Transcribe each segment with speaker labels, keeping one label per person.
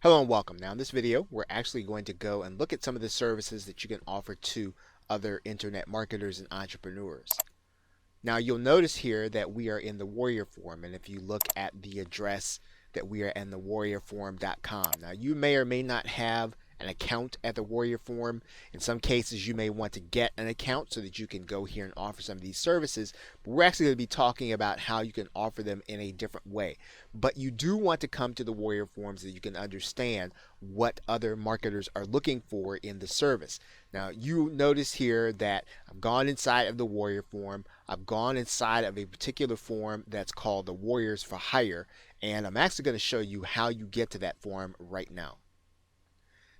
Speaker 1: Hello and welcome. Now in this video, we're actually going to go and look at some of the services that you can offer to other internet marketers and entrepreneurs. Now you'll notice here that we are in the Warrior Forum, and if you look at the address that we are in the warriorforum.com. Now you may or may not have an account at the Warrior Forum. In some cases you may want to get an account so that you can go here and offer some of these services, but we're actually going to be talking about how you can offer them in a different way. But you do want to come to the Warrior Forum so that you can understand what other marketers are looking for in the service. Now you notice here that I've gone inside of the Warrior Forum. I've gone inside of a particular forum that's called the Warriors for Hire, and I'm actually going to show you how you get to that forum right now.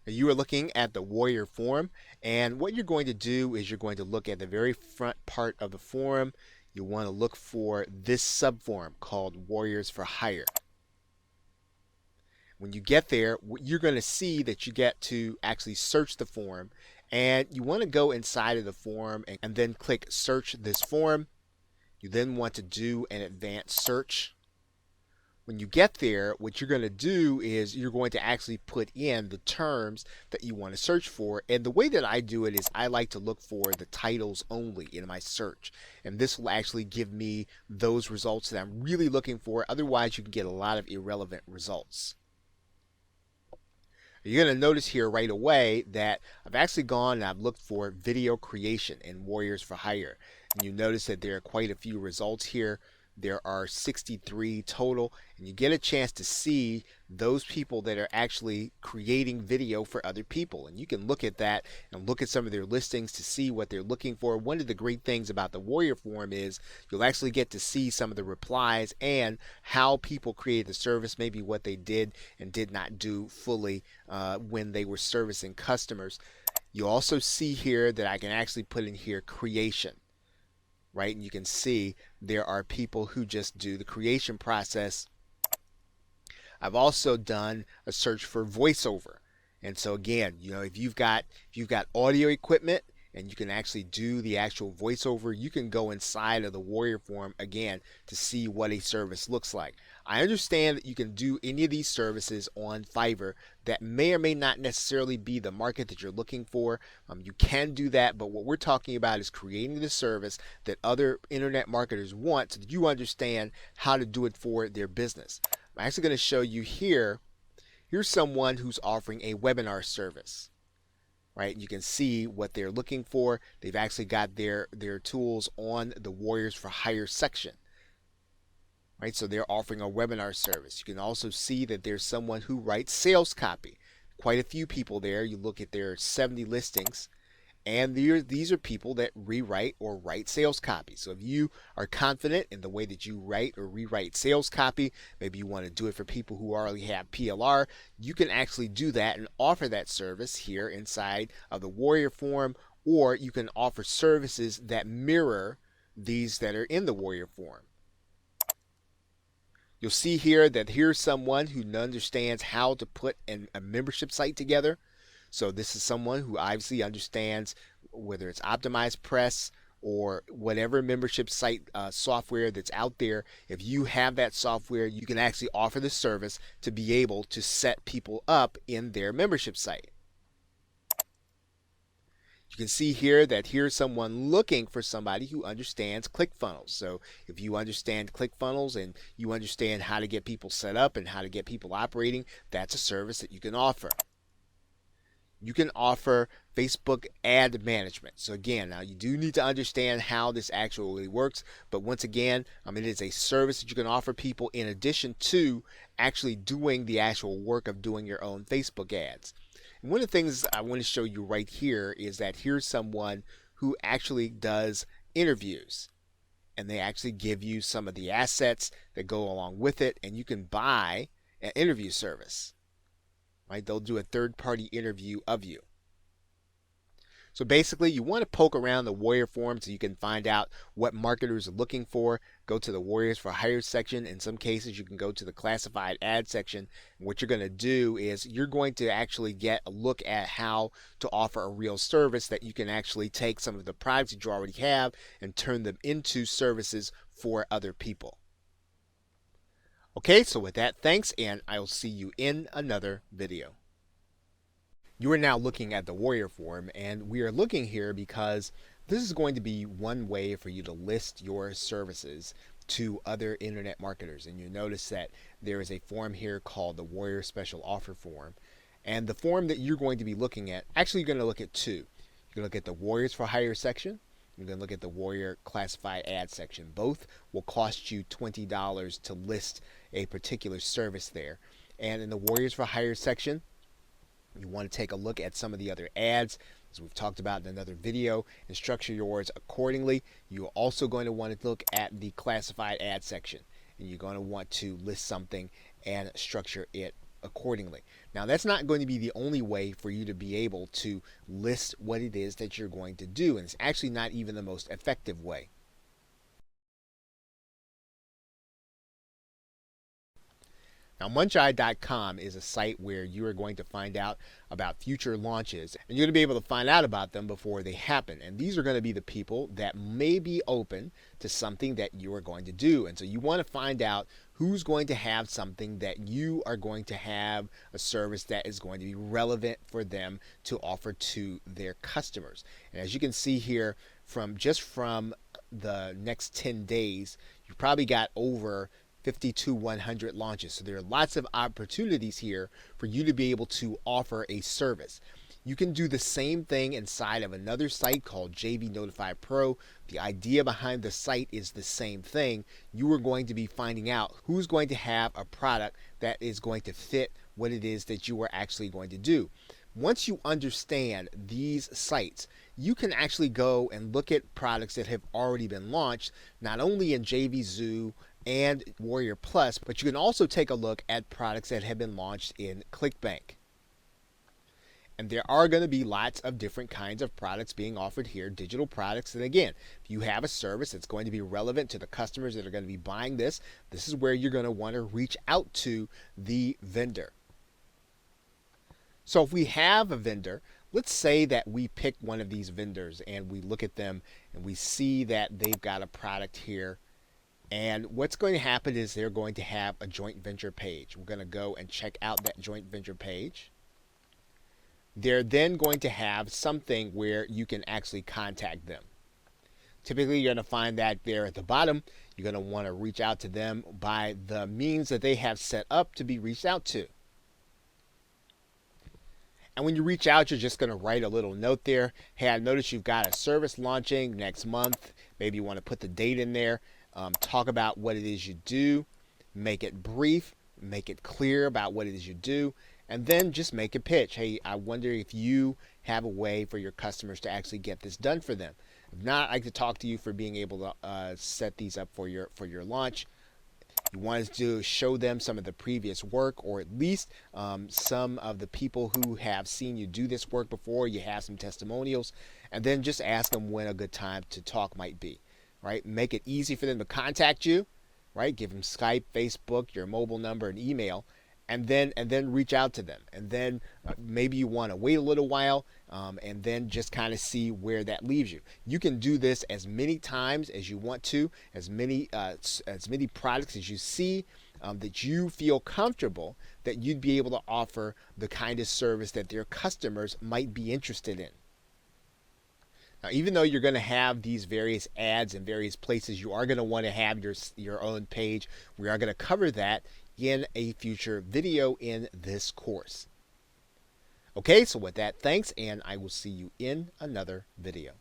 Speaker 1: Now you are looking at the Warrior Forum, and what you're going to do is you're going to look at the very front part of the forum. You want to look for this subforum called Warriors for Hire. When you get there, you're going to see that you get to actually search the forum, and you want to go inside of the forum and then click search this forum. You then want to do an advanced search. When you get there, what you're going to do is you're going to actually put in the terms that you want to search for. And the way that I do it is I like to look for the titles only in my search. And this will actually give me those results that I'm really looking for. Otherwise, you can get a lot of irrelevant results. You're going to notice here right away that I've actually gone and I've looked for video creation in Warriors for Hire. And you notice that there are quite a few results here. There are 63 total, and you get a chance to see those people that are actually creating video for other people. And you can look at that and look at some of their listings to see what they're looking for. One of the great things about the Warrior Forum is you'll actually get to see some of the replies and how people created the service, maybe what they did and did not do fully when they were servicing customers. You'll also see here that I can actually put in here creation. Right, and you can see there are people who just do the creation process. I've also done a search for voiceover, and so again, if you've got audio equipment and you can actually do the actual voiceover, you can go inside of the Warrior Forum again to see what a service looks like. I understand that you can do any of these services on Fiverr that may or may not necessarily be the market that you're looking for. You can do that, but what we're talking about is creating the service that other internet marketers want so that you understand how to do it for their business. I'm actually going to show you here. Here's someone who's offering a webinar service. Right, you can see what they're looking for. They've actually got their tools on the Warriors for Hire section. Right, so they're offering a webinar service. You can also see that there's someone who writes sales copy. Quite a few people there. You look at their 70 listings, and these are people that rewrite or write sales copy. So if you are confident in the way that you write or rewrite sales copy, maybe you want to do it for people who already have PLR, you can actually do that and offer that service here inside of the Warrior Forum, or you can offer services that mirror these that are in the Warrior Forum. You'll see here that here's someone who understands how to put a membership site together. So this is someone who obviously understands whether it's optimized press or whatever membership site software that's out there. If you have that software, you can actually offer the service to be able to set people up in their membership site. You can see here that here's someone looking for somebody who understands ClickFunnels. So if you understand ClickFunnels and you understand how to get people set up and how to get people operating, that's a service that you can offer. You can offer Facebook ad management. So again, now you do need to understand how this actually works, but once again, it is a service that you can offer people in addition to actually doing the actual work of doing your own Facebook ads. And one of the things I want to show you right here is that here's someone who actually does interviews, and they actually give you some of the assets that go along with it, and you can buy an interview service. Right? They'll do a third-party interview of you. So basically, you want to poke around the Warrior Forum so you can find out what marketers are looking for. Go to the Warriors for Hire section. In some cases, you can go to the classified ad section. And what you're going to do is you're going to actually get a look at how to offer a real service that you can actually take some of the products that you already have and turn them into services for other people. Okay, so with that, thanks, and I'll see you in another video. You are now looking at the Warrior form, and we are looking here because this is going to be one way for you to list your services to other internet marketers. And you notice that there is a form here called the Warrior Special Offer form. And the form that you're going to be looking at, actually you're going to look at two. You're going to look at the Warriors for Hire section. You're going to look at the Warrior Classified Ad section. Both will cost you $20 to list a particular service there. And in the Warriors for Hire section, you want to take a look at some of the other ads, as we've talked about in another video, and structure yours accordingly. You're also going to want to look at the classified ad section, and you're going to want to list something and structure it accordingly. Now, that's not going to be the only way for you to be able to list what it is that you're going to do, and it's actually not even the most effective way. Now, Muncheye.com is a site where you are going to find out about future launches, and you're going to be able to find out about them before they happen. And these are going to be the people that may be open to something that you are going to do. And so you want to find out who's going to have something that you are going to have, a service that is going to be relevant for them to offer to their customers. And as you can see here, from the next 10 days, you've probably got over 5,100 launches. So there are lots of opportunities here for you to be able to offer a service. You can do the same thing inside of another site called JV Notify Pro. The idea behind the site is the same thing. You are going to be finding out who's going to have a product that is going to fit what it is that you are actually going to do. Once you understand these sites, you can actually go and look at products that have already been launched, not only in JV Zoo and Warrior Plus, but you can also take a look at products that have been launched in ClickBank. And there are going to be lots of different kinds of products being offered here, digital products. And again, if you have a service that's going to be relevant to the customers that are going to be buying this, this is where you're going to want to reach out to the vendor. So if we have a vendor, let's say that we pick one of these vendors and we look at them and we see that they've got a product here. And what's going to happen is they're going to have a joint venture page. We're going to go and check out that joint venture page. They're then going to have something where you can actually contact them. Typically, you're going to find that there at the bottom. You're going to want to reach out to them by the means that they have set up to be reached out to. And when you reach out, you're just going to write a little note there. Hey, I noticed you've got a service launching next month. Maybe you want to put the date in there. Talk about what it is you do. Make it brief. Make it clear about what it is you do. And then just make a pitch. Hey, I wonder if you have a way for your customers to actually get this done for them. If not, I'd like to talk to you for being able to set these up for your launch. You want to show them some of the previous work, or at least some of the people who have seen you do this work before. You have some testimonials, and then just ask them when a good time to talk might be. Right? Make it easy for them to contact you. Right? Give them Skype, Facebook, your mobile number, and email, and then reach out to them. And then maybe you want to wait a little while, and then just kind of see where that leaves you. You can do this as many times as you want to, as many products as you see that you feel comfortable that you'd be able to offer the kind of service that their customers might be interested in. Now, even though you're going to have these various ads in various places, you are going to want to have your own page. We are going to cover that in a future video in this course. Okay, so with that, thanks, and I will see you in another video.